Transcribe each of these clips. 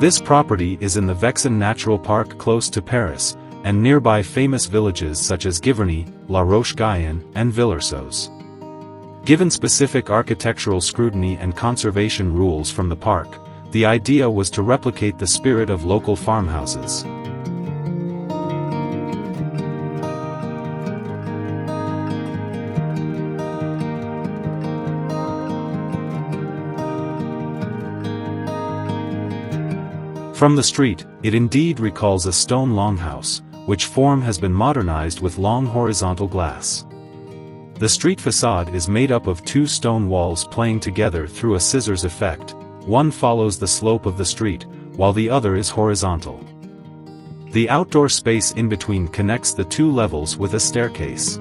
This property is in the Vexin Natural Park close to Paris, and nearby famous villages such as Giverny, Roche Guyon, and Villarceaux. Given specific architectural scrutiny and conservation rules from the park, the idea was to replicate the spirit of local farmhouses. From the street, it indeed recalls a stone longhouse, which form has been modernized with long horizontal glass. The street facade is made up of two stone walls playing together through a scissors effect. One follows the slope of the street, while the other is horizontal. The outdoor space in between connects the two levels with a staircase.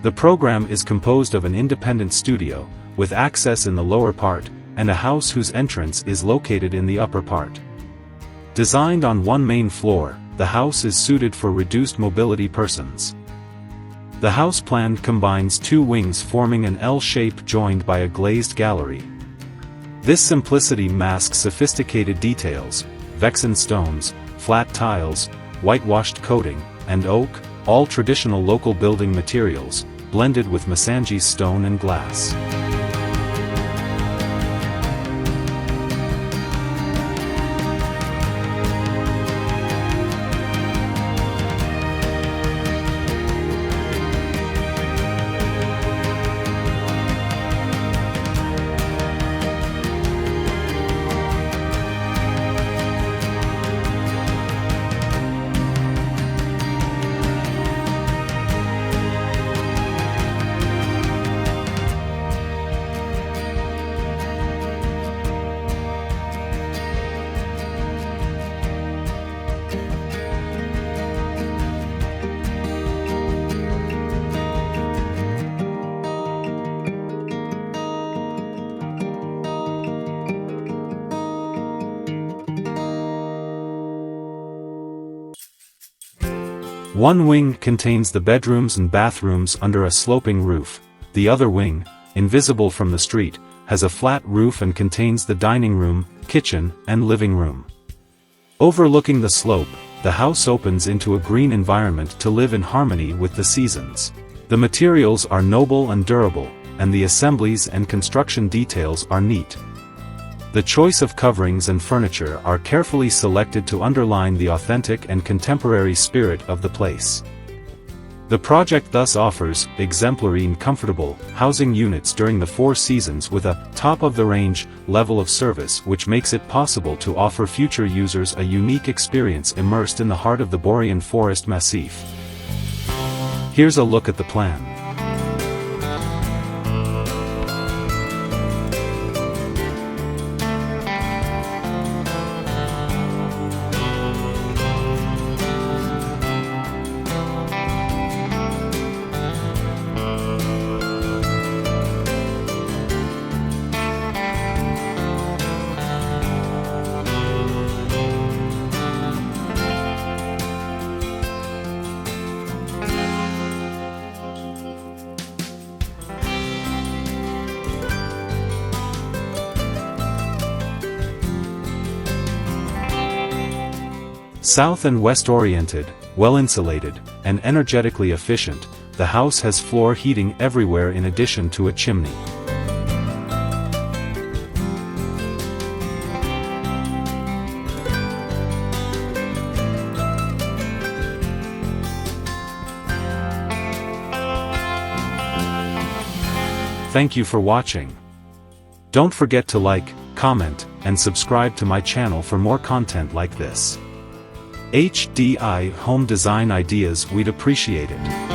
The program is composed of an independent studio, with access in the lower part, and a house whose entrance is located in the upper part. Designed on one main floor, the house is suited for reduced mobility persons. The house plan combines two wings forming an L shape joined by a glazed gallery. This simplicity masks sophisticated details: Vexin stones, flat tiles, whitewashed coating, and oak, all traditional local building materials, blended with Massangis stone and glass. One wing contains the bedrooms and bathrooms under a sloping roof. The other wing, invisible from the street, has a flat roof and contains the dining room, kitchen, and living room. Overlooking the slope, the house opens into a green environment to live in harmony with the seasons. The materials are noble and durable, and the assemblies and construction details are neat. The choice of coverings and furniture are carefully selected to underline the authentic and contemporary spirit of the place. The project thus offers exemplary and comfortable housing units during the 4 seasons with a top-of-the-range level of service, which makes it possible to offer future users a unique experience immersed in the heart of the Borean forest massif. Here's a look at the plan. South and west oriented, well insulated, and energetically efficient, the house has floor heating everywhere in addition to a chimney. Thank you for watching. Don't forget to like, comment, and subscribe to my channel for more content like this. HDI home design ideas, we'd appreciate it.